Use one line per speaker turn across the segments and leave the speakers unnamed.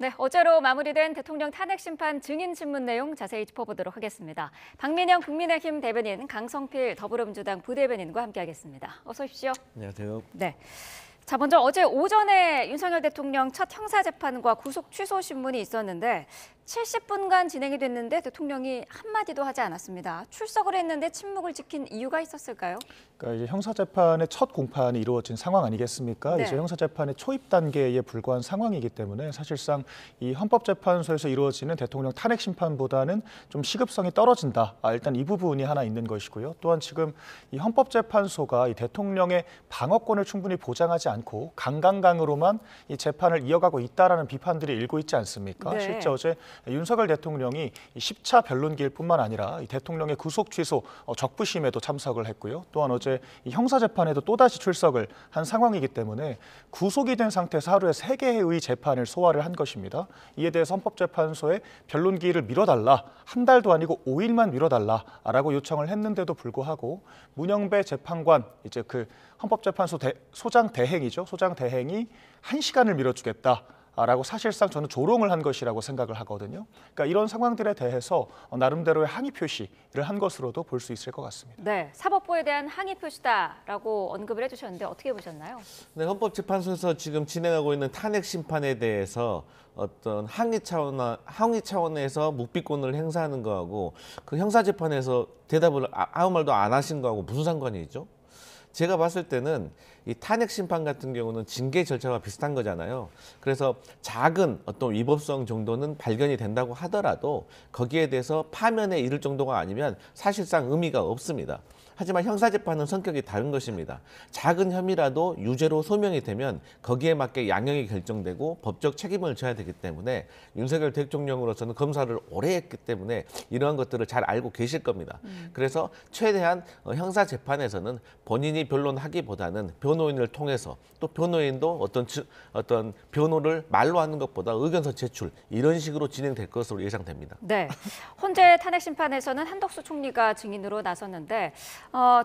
네, 어제로 마무리된 대통령 탄핵 심판 증인 신문 내용 자세히 짚어보도록 하겠습니다. 박민영 국민의힘 대변인, 강성필 더불어민주당 부대변인과 함께하겠습니다. 어서 오십시오.
안녕하세요.
네. 자, 먼저 어제 오전에 윤석열 대통령 첫 형사재판과 구속 취소 신문이 있었는데 70분간 진행이 됐는데 대통령이 한마디도 하지 않았습니다. 출석을 했는데 침묵을 지킨 이유가 있었을까요?
그러니까 이제 형사재판의 첫 공판이 이루어진 상황 아니겠습니까?
네.
이제 형사재판의 초입 단계에 불과한 상황이기 때문에 사실상 이 헌법재판소에서 이루어지는 대통령 탄핵 심판보다는 좀 시급성이 떨어진다. 일단 이 부분이 하나 있는 것이고요. 또한 지금 이 헌법재판소가 이 대통령의 방어권을 충분히 보장하지 않고 강강강으로만 이 재판을 이어가고 있다라는 비판들이 일고 있지 않습니까?
네.
실제 어제 윤석열 대통령이 10차 변론기일 뿐만 아니라 이 대통령의 구속 취소 적부심에도 참석을 했고요. 또한 어제 이 형사재판에도 또다시 출석을 한 상황이기 때문에 구속이 된 상태에서 하루에 3개의 재판을 소화를 한 것입니다. 이에 대해서 헌법재판소에 변론기일을 미뤄달라, 한 달도 아니고 5일만 미뤄달라라고 요청을 했는데도 불구하고 문영배 재판관, 이제 그 헌법재판소 소장 대행이죠. 소장 대행이 1시간을 미뤄주겠다. 라고 사실상 저는 조롱을 한 것이라고 생각을 하거든요. 그러니까 이런 상황들에 대해서 나름대로의 항의 표시를 한 것으로도 볼 수 있을 것 같습니다.
네, 사법부에 대한 항의 표시다라고 언급을 해주셨는데 어떻게 보셨나요?
네, 헌법재판소에서 지금 진행하고 있는 탄핵 심판에 대해서 어떤 항의 차원에서 묵비권을 행사하는 거하고 그 형사재판에서 대답을 아무 말도 안 하신 거하고 무슨 상관이 있죠? 제가 봤을 때는 이 탄핵 심판 같은 경우는 징계 절차와 비슷한 거잖아요. 그래서 작은 어떤 위법성 정도는 발견이 된다고 하더라도 거기에 대해서 파면에 이를 정도가 아니면 사실상 의미가 없습니다. 하지만 형사재판은 성격이 다른 것입니다. 작은 혐의라도 유죄로 소명이 되면 거기에 맞게 양형이 결정되고 법적 책임을 져야 되기 때문에 윤석열 대통령으로서는 검사를 오래 했기 때문에 이러한 것들을 잘 알고 계실 겁니다. 그래서 최대한 형사재판에서는 본인이 변론하기보다는 변호인을 통해서 또 변호인도 어떤 변호를 말로 하는 것보다 의견서 제출 이런 식으로 진행될 것으로 예상됩니다.
네, 헌재 탄핵 심판에서는 한덕수 총리가 증인으로 나섰는데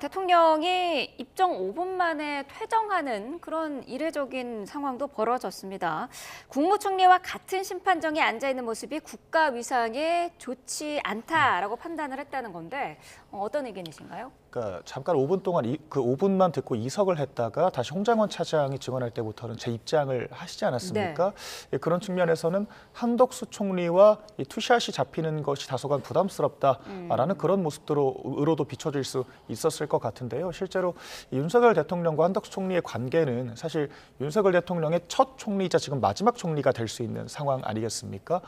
대통령이 입정 5분 만에 퇴정하는 그런 이례적인 상황도 벌어졌습니다. 국무총리와 같은 심판정에 앉아 있는 모습이 국가 위상에 좋지 않다라고 판단을 했다는 건데 어떤 의견이신가요?
그러니까 잠깐 5분 동안 그 5분만 듣고 이석을 했다가 다시 홍장원 차장이 증언할 때부터는 제 입장을 하시지 않았습니까? 네. 그런 측면에서는 한덕수 총리와 이 투샷이 잡히는 것이 다소간 부담스럽다라는 그런 모습으로도 비춰질 수 있었을 것 같은데요. 실제로 윤석열 대통령과 한덕수 총리의 관계는 사실 윤석열 대통령의 첫 총리이자 지금 마지막 총리가 될 수 있는 상황 아니겠습니까?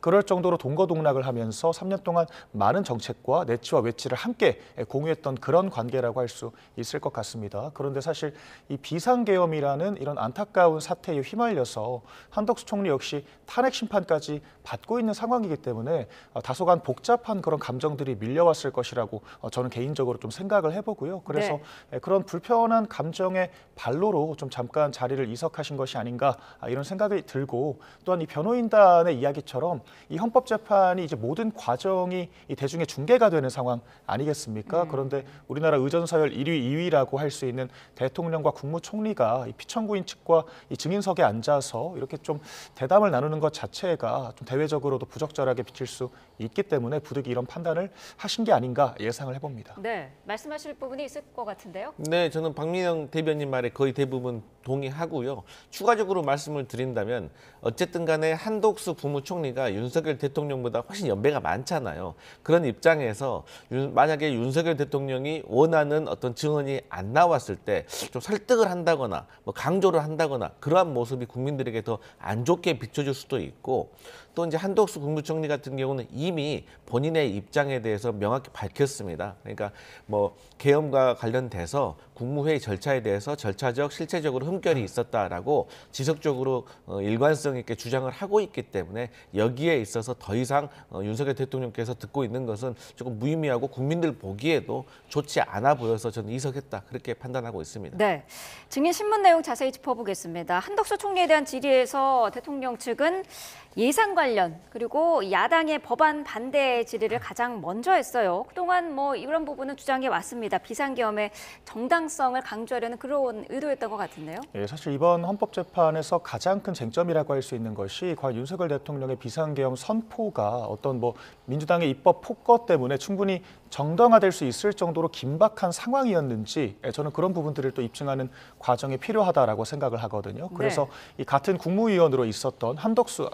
그럴 정도로 동거동락을 하면서 3년 동안 많은 정책과 내치와 외치를 함께 공유했던 그런 관계라고 할 수 있을 것 같습니다. 그런데 사실 이 비상계엄이라는 이런 안타까운 사태에 휘말려서 한덕수 총리 역시 탄핵 심판까지 받고 있는 상황이기 때문에 다소간 복잡한 그런 감정들이 밀려왔을 것이라고 저는 개인적으로 좀 생각을 해보고요. 그래서 그런 불편한 감정의 발로로 좀 잠깐 자리를 이석하신 것이 아닌가 이런 생각이 들고 또한 이 변호인단의 이야기처럼 이 헌법재판이 이제 모든 과정이 이 대중의 중계가 되는 상황 아니겠습니까? 그런데 우리나라 의전서열 1위, 2위라고 할 수 있는 대통령과 국무총리가 이 피청구인 측과 이 증인석에 앉아서 이렇게 좀 대담을 나누는 것 자체가 좀 대외적으로도 부적절하게 비칠 수 있기 때문에 부득이 이런 판단을 하신 게 아닌가 예상을 해봅니다.
네, 말씀하실 부분이 있을 것 같은데요.
네, 저는 박민영 대변인 말에 거의 대부분 동의하고요. 추가적으로 말씀을 드린다면 어쨌든 간에 한덕수 국무총리가 윤석열 대통령보다 훨씬 연배가 많잖아요. 그런 입장에서 만약에 윤석열 대통령이 원하는 어떤 증언이 안 나왔을 때 좀 설득을 한다거나 뭐 강조를 한다거나 그러한 모습이 국민들에게 더 안 좋게 비춰질 수도 있고 또 이제 한덕수 국무총리 같은 경우는 이미 본인의 입장에 대해서 명확히 밝혔습니다. 그러니까 뭐 계엄과 관련돼서 국무회의 절차에 대해서 절차적, 실체적으로 흠결이 있었다라고 지속적으로 일관성 있게 주장을 하고 있기 때문에 여기에 있어서 더 이상 윤석열 대통령께서 듣고 있는 것은 조금 무의미하고 국민들 보기 보기에도 좋지 않아 보여서 저는 이석했다 그렇게 판단하고 있습니다.
네, 증인 신문 내용 자세히 짚어보겠습니다. 한덕수 총리에 대한 질의에서 대통령 측은 예산 관련 그리고 야당의 법안 반대 질의를 가장 먼저 했어요. 그동안 뭐 이런 부분은 주장해 왔습니다. 비상계엄의 정당성을 강조하려는 그런 의도였던 것 같은데요.
예, 사실 이번 헌법재판에서 가장 큰 쟁점이라고 할 수 있는 것이 과연 윤석열 대통령의 비상계엄 선포가 어떤 뭐 민주당의 입법 폭거 때문에 충분히 정당화될 수 있을 정도로 긴박한 상황이었는지 저는 그런 부분들을 또 입증하는 과정이 필요하다라고 생각을 하거든요. 그래서 이 같은 국무위원으로 있었던 한덕수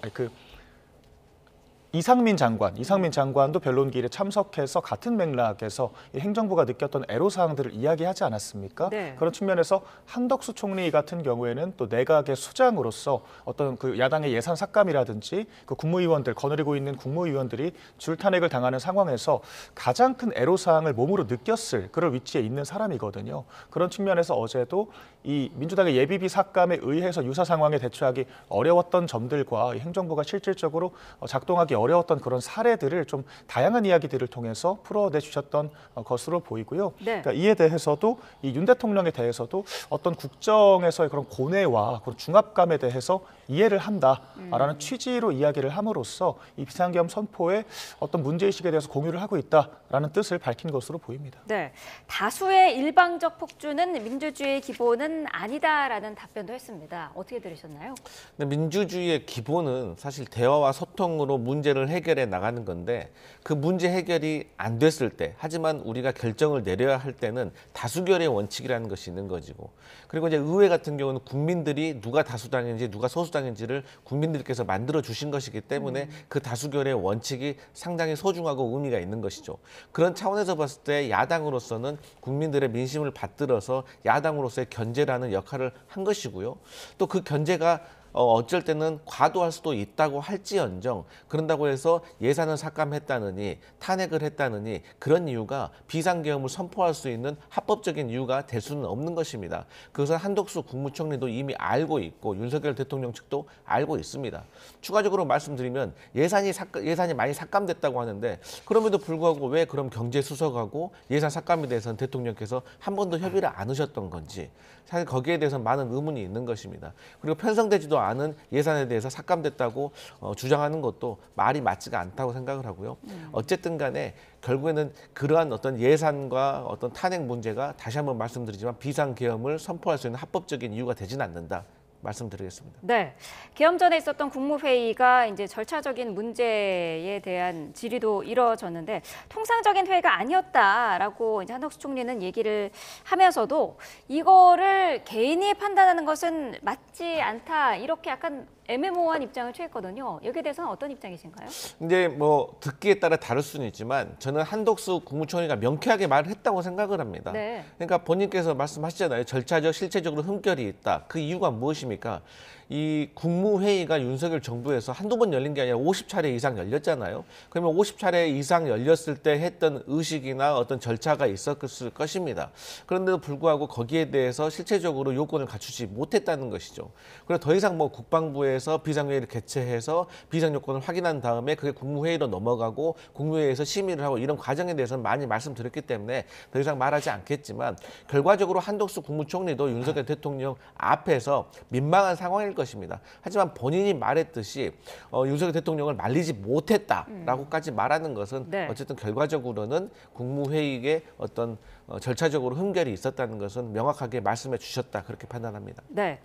이상민 장관도 변론기일에 참석해서 같은 맥락에서 이 행정부가 느꼈던 애로사항들을 이야기하지 않았습니까?
네.
그런 측면에서 한덕수 총리 같은 경우에는 또 내각의 수장으로서 어떤 그 야당의 예산 삭감이라든지 그 국무위원들 거느리고 있는 국무위원들이 줄탄핵을 당하는 상황에서 가장 큰 애로사항을 몸으로 느꼈을 그런 위치에 있는 사람이거든요. 그런 측면에서 어제도 이 민주당의 예비비 삭감에 의해서 유사 상황에 대처하기 어려웠던 점들과 행정부가 실질적으로 작동하기 어려웠던 그런 사례들을 좀 다양한 이야기들을 통해서 풀어내 주셨던 것으로 보이고요.
네.
그러니까 이에 대해서도 이 윤 대통령에 대해서도 어떤 국정에서의 그런 고뇌와 그런 중압감에 대해서 이해를 한다라는 취지로 이야기를 함으로써 이 비상계엄 선포에 어떤 문제의식에 대해서 공유를 하고 있다라는 뜻을 밝힌 것으로 보입니다.
네, 다수의 일방적 폭주는 민주주의의 기본은 아니다라는 답변도 했습니다. 어떻게 들으셨나요?
근데 민주주의의 기본은 사실 대화와 소통으로 문제를 해결해 나가는 건데 그 문제 해결이 안 됐을 때 하지만 우리가 결정을 내려야 할 때는 다수결의 원칙이라는 것이 있는 것이고 그리고 이제 의회 같은 경우는 국민들이 누가 다수당인지 누가 소수당인지를 국민들께서 만들어 주신 것이기 때문에 그 다수결의 원칙이 상당히 소중하고 의미가 있는 것이죠. 그런 차원에서 봤을 때 야당으로서는 국민들의 민심을 받들어서 야당으로서의 견제라는 역할을 한 것이고요. 또 그 견제가 어쩔 때는 과도할 수도 있다고 할지언정 그런다고 해서 예산을 삭감했다느니 탄핵을 했다느니 그런 이유가 비상계엄을 선포할 수 있는 합법적인 이유가 될 수는 없는 것입니다. 그것은 한덕수 국무총리도 이미 알고 있고 윤석열 대통령 측도 알고 있습니다. 추가적으로 말씀드리면 예산이 많이 삭감됐다고 하는데 그럼에도 불구하고 왜 그럼 경제수석하고 예산 삭감에 대해서는 대통령께서 한 번도 협의를 안 하셨던 건지 사실 거기에 대해서 많은 의문이 있는 것입니다. 그리고 편성되지도 않은 예산에 대해서 삭감됐다고 주장하는 것도 말이 맞지가 않다고 생각을 하고요. 어쨌든 간에 결국에는 그러한 어떤 예산과 어떤 탄핵 문제가 다시 한번 말씀드리지만 비상계엄을 선포할 수 있는 합법적인 이유가 되지는 않는다. 말씀드리겠습니다.
네, 계엄 전에 있었던 국무회의가 이제 절차적인 문제에 대한 질의도 이뤄졌는데 통상적인 회의가 아니었다라고 이제 한덕수 총리는 얘기를 하면서도 이거를 개인이 판단하는 것은 맞지 않다 이렇게 약간 애매모호한 입장을 취했거든요. 여기에 대해서는 어떤 입장이신가요?
이제 뭐 듣기에 따라 다를 수는 있지만 저는 한덕수 국무총리가 명쾌하게 말을 했다고 생각을 합니다.
네.
그러니까 본인께서 말씀하시잖아요. 절차적, 실체적으로 흠결이 있다. 그 이유가 무엇입니까? 이 국무회의가 윤석열 정부에서 한두 번 열린 게 아니라 50차례 이상 열렸잖아요. 그러면 50차례 이상 열렸을 때 했던 의식이나 어떤 절차가 있었을 것입니다. 그런데도 불구하고 거기에 대해서 실체적으로 요건을 갖추지 못했다는 것이죠. 그리고 더 이상 뭐 국방부에서 비상회의를 개최해서 비상요건을 확인한 다음에 그게 국무회의로 넘어가고 국무회의에서 심의를 하고 이런 과정에 대해서는 많이 말씀드렸기 때문에 더 이상 말하지 않겠지만 결과적으로 한덕수 국무총리도 윤석열 대통령 앞에서 민망한 상황일 것입니다. 하지만 본인이 말했듯이 윤석열 대통령을 말리지 못했다라고까지 말하는 것은
네.
어쨌든 결과적으로는 국무회의에 어떤 절차적으로 흠결이 있었다는 것은 명확하게 말씀해 주셨다 그렇게 판단합니다.
네,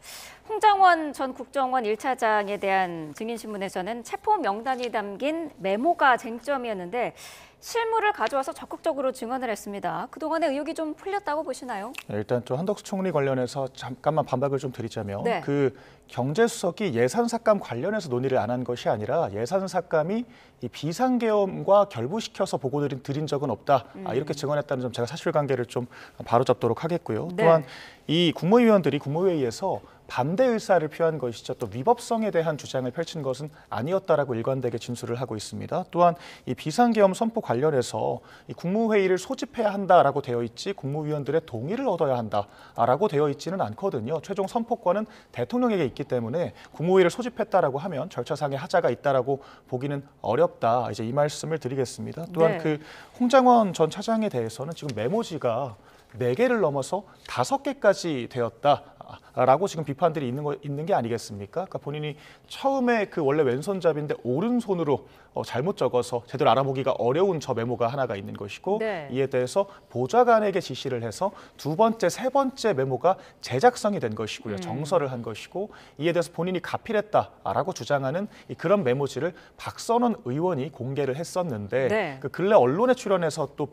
홍장원 전 국정원 1차장에 대한 증인신문에서는 체포 명단이 담긴 메모가 쟁점이었는데 실물을 가져와서 적극적으로 증언을 했습니다. 그동안의 의혹이 좀 풀렸다고 보시나요?
네, 일단 좀 한덕수 총리 관련해서 잠깐만 반박을 좀 드리자면
네.
그 경제수석이 예산 삭감 관련해서 논의를 안 한 것이 아니라 예산 삭감이 이 비상계엄과 결부시켜서 보고를 드린 적은 없다. 이렇게 증언했다는 점 제가 사실관계를 좀 바로잡도록 하겠고요.
네.
또한 이 국무위원들이 국무회의에서 반대 의사를 표한 것이죠. 또 위법성에 대한 주장을 펼친 것은 아니었다라고 일관되게 진술을 하고 있습니다. 또한 이 비상계엄 선포 관련해서 이 국무회의를 소집해야 한다라고 되어 있지 국무위원들의 동의를 얻어야 한다라고 되어 있지는 않거든요. 최종 선포권은 대통령에게 있기 때문에 국무회의를 소집했다라고 하면 절차상의 하자가 있다라고 보기는 어렵다. 이제 이 말씀을 드리겠습니다. 또한
네.
그 홍장원 전 차장에 대해서는 지금 메모지가 4개를 넘어서 5개까지 되었다라고 지금 비판들이 있는 게 아니겠습니까? 그러니까 본인이 처음에 그 원래 왼손잡이인데 오른손으로 잘못 적어서 제대로 알아보기가 어려운 저 메모가 하나가 있는 것이고
네.
이에 대해서 보좌관에게 지시를 해서 2번째, 3번째 메모가 제작성이 된 것이고요. 정서를 한 것이고 이에 대해서 본인이 가필했다라고 주장하는 그런 메모지를 박선원 의원이 공개를 했었는데
네.
그 근래 언론에 출연해서 또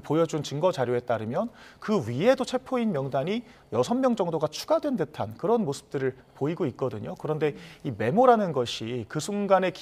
보여준 증거 자료에 따르면 그 위에도 체포인 명단이 6명 정도가 추가된 듯한 그런 모습들을 보이고 있거든요. 그런데 이 메모라는 것이 그 순간의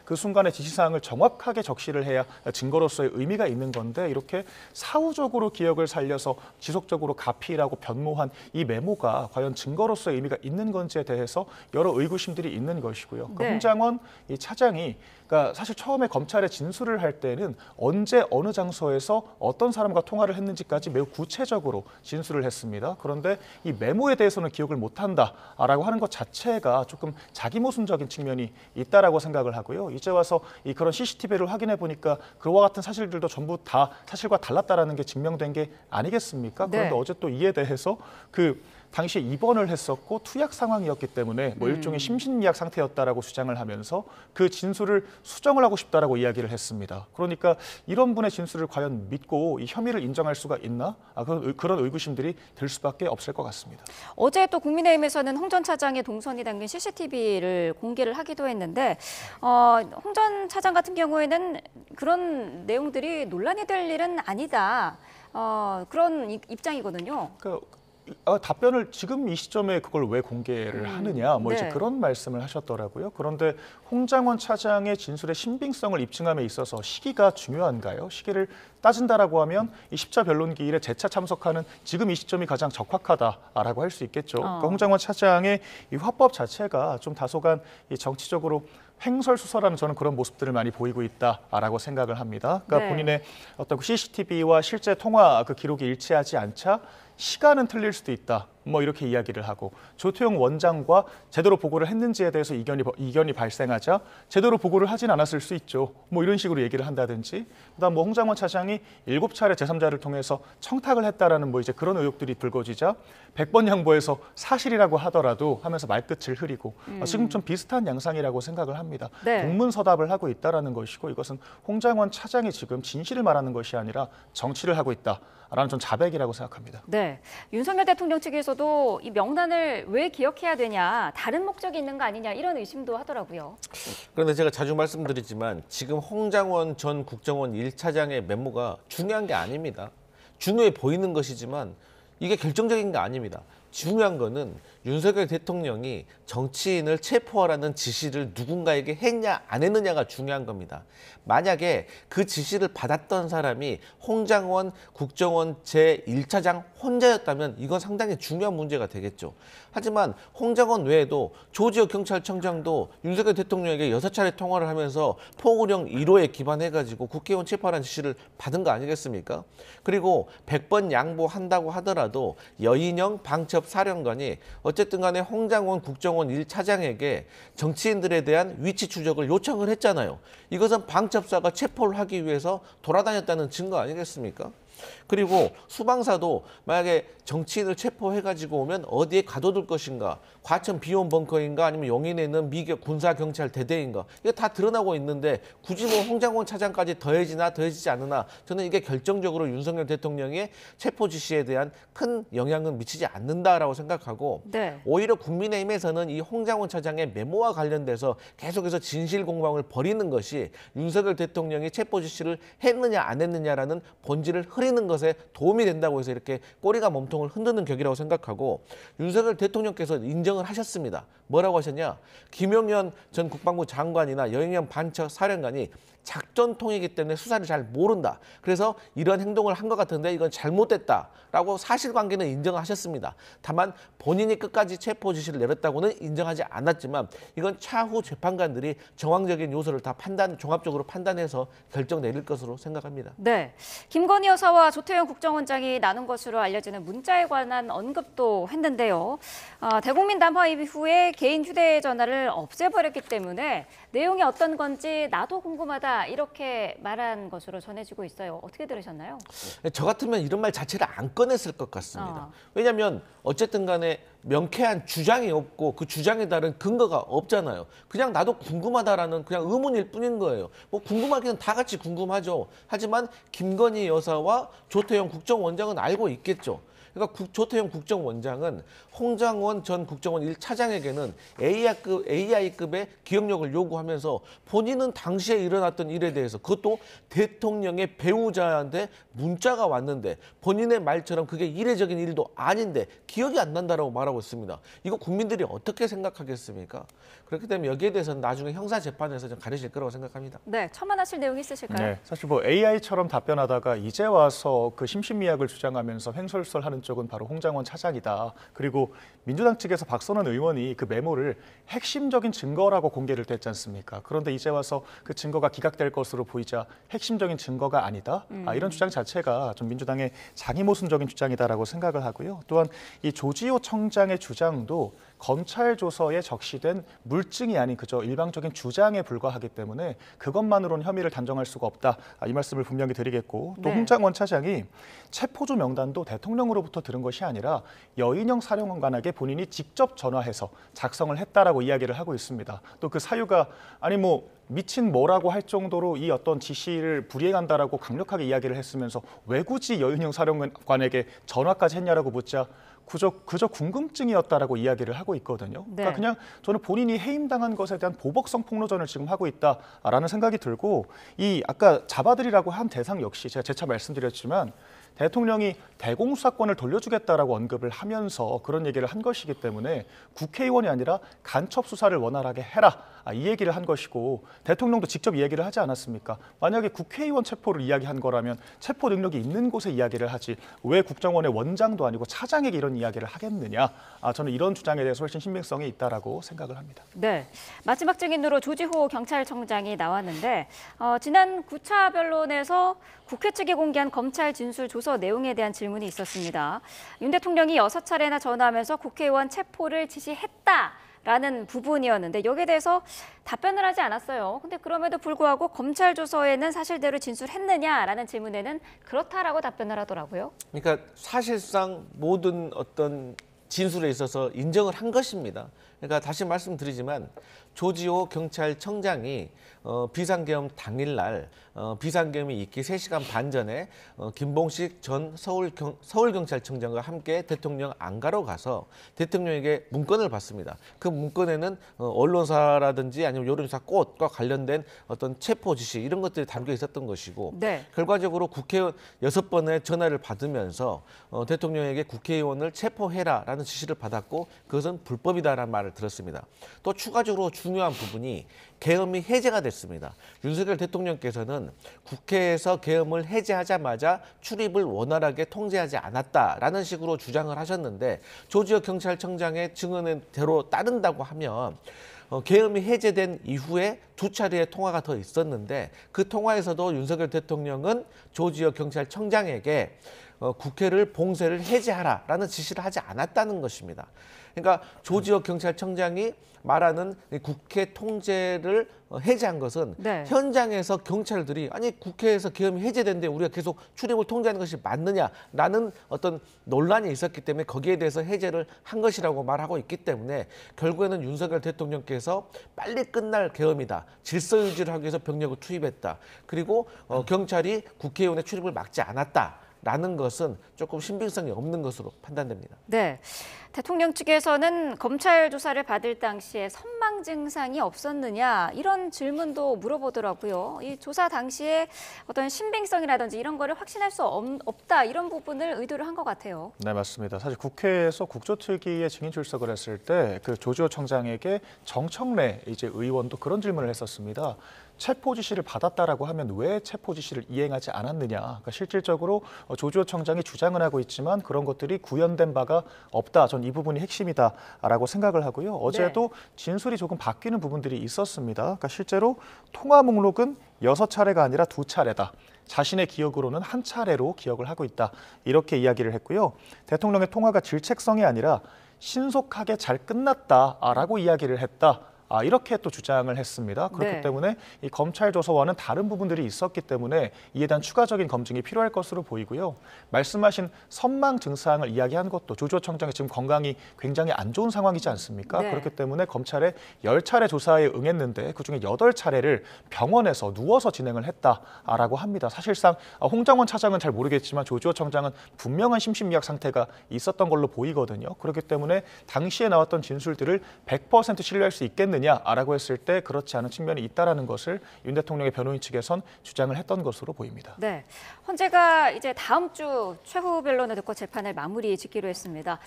그 순간의 지시사항을 정확하게 적시를 해야 증거로서의 의미가 있는 건데 이렇게 사후적으로 기억을 살려서 지속적으로 가필하고 변모한 이 메모가 과연 증거로서의 의미가 있는 건지에 대해서 여러 의구심들이 있는 것이고요. 그
네.
홍장원 이 차장이 그러니까 사실 처음에 검찰에 진술을 할 때는 언제 어느 장소에서 어떤 사람과 통화를 했는지까지 매우 구체적으로 진술을 했습니다. 그런데 이 메모에 대해서는 기억을 못한다라고 하는 것 자체가 조금 자기 모순적인 측면이 있다라고 생각을 하고요. 이제 와서 그런 CCTV를 확인해 보니까 그와 같은 사실들도 전부 다 사실과 달랐다라는 게 증명된 게 아니겠습니까? 그런데
네.
어제 또 이에 대해서 당시에 입원을 했었고 투약 상황이었기 때문에 뭐 일종의 심신미약 상태였다라고 주장을 하면서 그 진술을 수정을 하고 싶다라고 이야기를 했습니다. 그러니까 이런 분의 진술을 과연 믿고 이 혐의를 인정할 수가 있나? 그런 의구심들이 들 수밖에 없을 것 같습니다.
어제 또 국민의힘에서는 홍 전 차장의 동선이 담긴 CCTV를 공개를 하기도 했는데 홍 전 차장 같은 경우에는 그런 내용들이 논란이 될 일은 아니다. 그런 입장이거든요.
답변을 지금 이 시점에 그걸 왜 공개를 하느냐 뭐 이제
네.
그런 말씀을 하셨더라고요. 그런데 홍장원 차장의 진술의 신빙성을 입증함에 있어서 시기가 중요한가요? 시기를 따진다라고 하면 이 10차 변론 기일에 재차 참석하는 지금 이 시점이 가장 적합하다라고 할 수 있겠죠. 그러니까 홍장원 차장의 이 화법 자체가 좀 다소간 이 정치적으로 횡설수설하는 저는 그런 모습들을 많이 보이고 있다라고 생각을 합니다. 그러니까
네.
본인의 어떤 CCTV와 실제 통화 그 기록이 일치하지 않자 시간은 틀릴 수도 있다. 뭐 이렇게 이야기를 하고 조태용 원장과 제대로 보고를 했는지에 대해서 이견이 발생하자 제대로 보고를 하진 않았을 수 있죠. 뭐 이런 식으로 얘기를 한다든지 그다음 뭐 홍장원 차장이 7차례 제3자를 통해서 청탁을 했다라는 뭐 이제 그런 의혹들이 불거지자 100번 양보해서 사실이라고 하더라도 하면서 말끝을 흐리고 지금 좀 비슷한 양상이라고 생각을 합니다.
네.
동문서답을 하고 있다라는 것이고 이것은 홍장원 차장이 지금 진실을 말하는 것이 아니라 정치를 하고 있다라는 좀 자백이라고 생각합니다.
네, 윤석열 대통령 측에서도 이 명단을 왜 기억해야 되냐, 다른 목적이 있는 거 아니냐 이런 의심도 하더라고요.
그런데 제가 자주 말씀드리지만 지금 홍장원 전 국정원 1차장의 메모가 중요한 게 아닙니다. 중요해 보이는 것이지만 이게 결정적인 게 아닙니다. 중요한 거는 윤석열 대통령이 정치인을 체포하라는 지시를 누군가에게 했냐 안 했느냐가 중요한 겁니다. 만약에 그 지시를 받았던 사람이 홍장원 국정원 제1차장 혼자였다면 이건 상당히 중요한 문제가 되겠죠. 하지만 홍장원 외에도 조지호 경찰청장도 윤석열 대통령에게 6차례 통화를 하면서 포고령 1호에 기반해가지고 국회의원 체포하라는 지시를 받은 거 아니겠습니까? 그리고 100번 양보한다고 하더라도 여인영 방첩 사령관이 어쨌든 간에 홍장원 국정원 1차장에게 정치인들에 대한 위치 추적을 요청을 했잖아요. 이것은 방첩사가 체포를 하기 위해서 돌아다녔다는 증거 아니겠습니까? 그리고 수방사도 만약에 정치인을 체포해가지고 오면 어디에 가둬둘 것인가, 과천 비온 벙커인가 아니면 용인에 있는 미경 군사경찰 대대인가, 이게 다 드러나고 있는데 굳이 뭐 홍장원 차장까지 더해지나 더해지지 않으나 저는 이게 결정적으로 윤석열 대통령의 체포 지시에 대한 큰 영향은 미치지 않는다라고 생각하고
네.
오히려 국민의힘에서는 이 홍장원 차장의 메모와 관련돼서 계속해서 진실 공방을 벌이는 것이 윤석열 대통령이 체포 지시를 했느냐 안 했느냐라는 본질을 흐리는 흐리는 것에 도움이 된다고 해서 이렇게 꼬리가 몸통을 흔드는 격이라고 생각하고 윤석열 대통령께서 인정을 하셨습니다. 뭐라고 하셨냐? 김용현 전 국방부 장관이나 여행현 반처 사령관이 작전통이기 때문에 수사를 잘 모른다. 그래서 이런 행동을 한 것 같은데 이건 잘못됐다라고 사실관계는 인정하셨습니다. 다만 본인이 끝까지 체포 지시를 내렸다고는 인정하지 않았지만 이건 차후 재판관들이 정황적인 요소를 다 종합적으로 판단해서 결정 내릴 것으로 생각합니다.
네, 김건희 여사와 조태현 국정원장이 나눈 것으로 알려지는 문자에 관한 언급도 했는데요. 대국민 담화 이후에 개인 휴대전화를 없애버렸기 때문에 내용이 어떤 건지 나도 궁금하다 이렇게 말한 것으로 전해지고 있어요. 어떻게 들으셨나요?
저 같으면 이런 말 자체를 안 꺼냈을 것 같습니다. 왜냐하면 어쨌든 간에 명쾌한 주장이 없고 그 주장에 따른 근거가 없잖아요. 그냥 나도 궁금하다라는 그냥 의문일 뿐인 거예요. 뭐 궁금하기는 다 같이 궁금하죠. 하지만 김건희 여사와 조태현 국정원장은 알고 있겠죠. 그러니까 조태현 국정원장은 홍장원 전 국정원 1차장에게는 AI급의 기억력을 요구하면서 본인은 당시에 일어났던 일에 대해서 그것도 대통령의 배우자한테 문자가 왔는데 본인의 말처럼 그게 이례적인 일도 아닌데 기억이 안 난다라고 말하고 있습니다. 이거 국민들이 어떻게 생각하겠습니까? 그렇기 때문에 여기에 대해서는 나중에 형사재판에서 좀 가려질 거라고 생각합니다.
네, 첨언하실 내용 있으실까요?
네, 사실 뭐 AI처럼 답변하다가 이제 와서 그 심신미약을 주장하면서 횡설설하는 쪽은 바로 홍장원 차장이다. 그리고 민주당 측에서 박선원 의원이 그 메모를 핵심적인 증거라고 공개를 했지 않습니까? 그런데 이제 와서 그 증거가 기각될 것으로 보이자 핵심적인 증거가 아니다. 이런 주장 자체가 좀 민주당의 자기모순적인 주장이다라고 생각을 하고요. 또한 이 조지호 청장의 주장도 검찰 조서에 적시된 물증이 아닌 그저 일방적인 주장에 불과하기 때문에 그것만으로는 혐의를 단정할 수가 없다. 이 말씀을 분명히 드리겠고 또
네.
홍장원 차장이 체포조 명단도 대통령으로부터 들은 것이 아니라 여인영 사령관에게 본인이 직접 전화해서 작성을 했다라고 이야기를 하고 있습니다. 또 그 사유가 아니 뭐 미친 뭐라고 할 정도로 이 어떤 지시를 불이행한다라고 강력하게 이야기를 했으면서 왜 굳이 여인영 사령관에게 전화까지 했냐라고 묻자 그저 궁금증이었다라고 이야기를 하고 있거든요.
네.
그러니까 그냥 저는 본인이 해임당한 것에 대한 보복성 폭로전을 지금 하고 있다라는 생각이 들고 이 아까 잡아들이라고 한 대상 역시 제가 재차 말씀드렸지만 대통령이 대공수사권을 돌려주겠다라고 언급을 하면서 그런 얘기를 한 것이기 때문에 국회의원이 아니라 간첩 수사를 원활하게 해라. 이 얘기를 한 것이고 대통령도 직접 이야기를 하지 않았습니까? 만약에 국회의원 체포를 이야기한 거라면 체포 능력이 있는 곳에 이야기를 하지 왜 국정원의 원장도 아니고 차장에게 이런 이야기를 하겠느냐? 저는 이런 주장에 대해서 훨씬 신빙성이 있다라고 생각을 합니다.
네, 마지막 증인으로 조지호 경찰청장이 나왔는데 지난 9차 변론에서 국회 측이 공개한 검찰 진술 조서 내용에 대한 질문이 있었습니다. 윤 대통령이 6차례나 전화하면서 국회의원 체포를 지시했다라는 부분이었는데 여기에 대해서 답변을 하지 않았어요. 근데 그럼에도 불구하고 검찰 조서에는 사실대로 진술했느냐라는 질문에는 그렇다라고 답변을 하더라고요.
그러니까 사실상 모든 어떤 진술에 있어서 인정을 한 것입니다. 그러니까 다시 말씀드리지만 조지호 경찰청장이 비상계엄 당일날 비상계엄이 있기 3시간 반 전에 김봉식 전 서울경찰청장과 함께 대통령 안가로 가서 대통령에게 문건을 받습니다. 그 문건에는 언론사라든지 아니면 여론조사 꽃과 관련된 어떤 체포 지시 이런 것들이 담겨 있었던 것이고
네.
결과적으로 국회의원 6번의 전화를 받으면서 대통령에게 국회의원을 체포해라라는 지시를 받았고 그것은 불법이다라는 말을 들었습니다. 또 추가적으로 중요한 부분이 계엄이 해제가 됐습니다. 윤석열 대통령께서는 국회에서 계엄을 해제하자마자 출입을 원활하게 통제하지 않았다라는 식으로 주장을 하셨는데 조지호 경찰청장의 증언대로 따른다고 하면 계엄이 해제된 이후에 2차례의 통화가 더 있었는데 그 통화에서도 윤석열 대통령은 조지호 경찰청장에게 국회를 봉쇄를 해제하라라는 지시를 하지 않았다는 것입니다. 그러니까 조지호 경찰청장이 말하는 국회 통제를 해제한 것은
네.
현장에서 경찰들이 아니 국회에서 계엄이 해제된데 우리가 계속 출입을 통제하는 것이 맞느냐라는 어떤 논란이 있었기 때문에 거기에 대해서 해제를 한 것이라고 말하고 있기 때문에 결국에는 윤석열 대통령께서 빨리 끝날 계엄이다. 질서 유지를 하기 위해서 병력을 투입했다. 그리고 경찰이 국회의원의 출입을 막지 않았다. 있다라는 것은 조금 신빙성이 없는 것으로 판단됩니다.
네. 대통령 측에서는 검찰 조사를 받을 당시에 선망 증상이 없었느냐 이런 질문도 물어보더라고요. 이 조사 당시에 어떤 신빙성이라든지 이런 거를 확신할 수 없다 이런 부분을 의도를 한 것 같아요.
네, 맞습니다. 사실 국회에서 국조특위에 증인 출석을 했을 때 그 조지호 청장에게 정청래 이제 의원도 그런 질문을 했었습니다. 체포 지시를 받았다라고 하면 왜 체포 지시를 이행하지 않았느냐. 그러니까 실질적으로 조지호 청장이 주장을 하고 있지만 그런 것들이 구현된 바가 없다. 전 이 부분이 핵심이다라고 생각을 하고요. 어제도 진술이 조금 바뀌는 부분들이 있었습니다. 그러니까 실제로 통화 목록은 6차례가 아니라 2차례다. 자신의 기억으로는 한 차례로 기억을 하고 있다. 이렇게 이야기를 했고요. 대통령의 통화가 질책성이 아니라 신속하게 잘 끝났다라고 이야기를 했다. 이렇게 또 주장을 했습니다. 그렇기
네.
때문에 이 검찰 조서와는 다른 부분들이 있었기 때문에 이에 대한 추가적인 검증이 필요할 것으로 보이고요. 말씀하신 선망 증상을 이야기한 것도 조지호 청장이 지금 건강이 굉장히 안 좋은 상황이지 않습니까?
네.
그렇기 때문에 검찰에 10차례 조사에 응했는데 그중에 8차례를 병원에서 누워서 진행을 했다라고 합니다. 사실상 홍장원 차장은 잘 모르겠지만 조지호 청장은 분명한 심신미약 상태가 있었던 걸로 보이거든요. 그렇기 때문에 당시에 나왔던 진술들을 100% 신뢰할 수 있겠느냐? 라고 했을 때 그렇지 않은 측면이 있다라는 것을 윤 대통령의 변호인 측에선 주장을 했던 것으로 보입니다.
네, 헌재가 이제 다음 주 최후 변론을 듣고 재판을 마무리 짓기로 했습니다.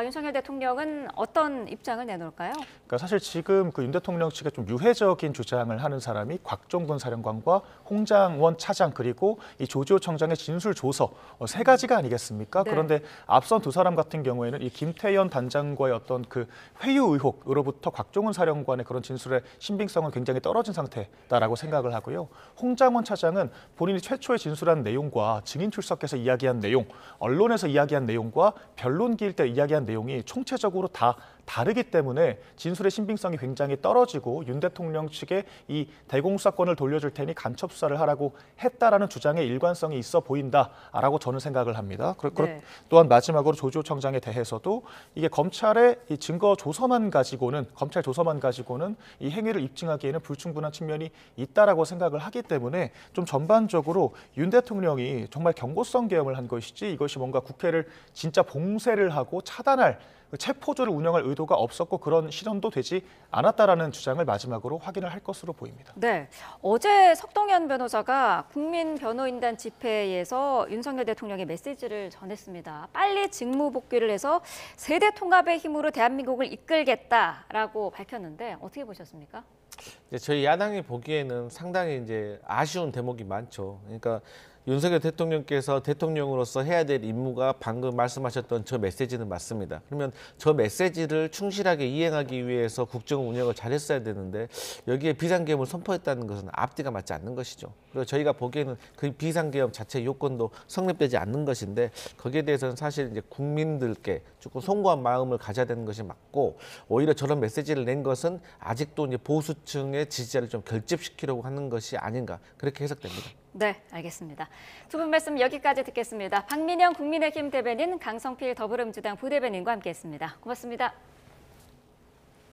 윤석열 대통령은 어떤 입장을 내놓을까요?
그러니까 사실 지금 그 윤 대통령 측에 좀 유해적인 주장을 하는 사람이 곽종근 사령관과 홍장원 차장 그리고 이 조지호 청장의 진술 조서 3가지가 아니겠습니까?
네.
그런데 앞선 두 사람 같은 경우에는 이 김태현 단장과의 어떤 그 회유 의혹으로부터 곽종근 사령관의 그런 진술의 신빙성은 굉장히 떨어진 상태다라고 생각을 하고요. 홍장원 차장은 본인이 최초에 진술한 내용과 증인 출석해서 이야기한 내용, 언론에서 이야기한 내용과 변론기일 때 이야기한 내용이 총체적으로 다 다르기 때문에 진술의 신빙성이 굉장히 떨어지고 윤 대통령 측에 이 대공수사권을 돌려줄 테니 간첩 수사를 하라고 했다라는 주장에 일관성이 있어 보인다라고 저는 생각을 합니다.
네.
또한 마지막으로 조지호 청장에 대해서도 이게 검찰의 이 증거 조서만 가지고는 검찰 조서만 가지고는 이 행위를 입증하기에는 불충분한 측면이 있다라고 생각을 하기 때문에 좀 전반적으로 윤 대통령이 정말 경고성 계엄을 한 것이지 이것이 뭔가 국회를 진짜 봉쇄를 하고 차단할 체포조를 운영할 의도가 없었고 그런 실현도 되지 않았다라는 주장을 마지막으로 확인을 할 것으로 보입니다.
네, 어제 석동현 변호사가 국민변호인단 집회에서 윤석열 대통령의 메시지를 전했습니다. 빨리 직무 복귀를 해서 세대 통합의 힘으로 대한민국을 이끌겠다라고 밝혔는데 어떻게 보셨습니까?
이제 저희 야당이 보기에는 상당히 이제 아쉬운 대목이 많죠. 그러니까 윤석열 대통령께서 대통령으로서 해야 될 임무가 방금 말씀하셨던 저 메시지는 맞습니다. 그러면 저 메시지를 충실하게 이행하기 위해서 국정 운영을 잘했어야 되는데 여기에 비상계엄을 선포했다는 것은 앞뒤가 맞지 않는 것이죠. 그리고 저희가 보기에는 그 비상계엄 자체 요건도 성립되지 않는 것인데 거기에 대해서는 사실 이제 국민들께 조금 송구한 마음을 가져야 되는 것이 맞고 오히려 저런 메시지를 낸 것은 아직도 이제 보수층의 지지자를 좀 결집시키려고 하는 것이 아닌가 그렇게 해석됩니다.
네, 알겠습니다. 두 분 말씀 여기까지 듣겠습니다. 박민영 국민의힘 대변인, 강성필 더불어민주당 부대변인과 함께했습니다. 고맙습니다.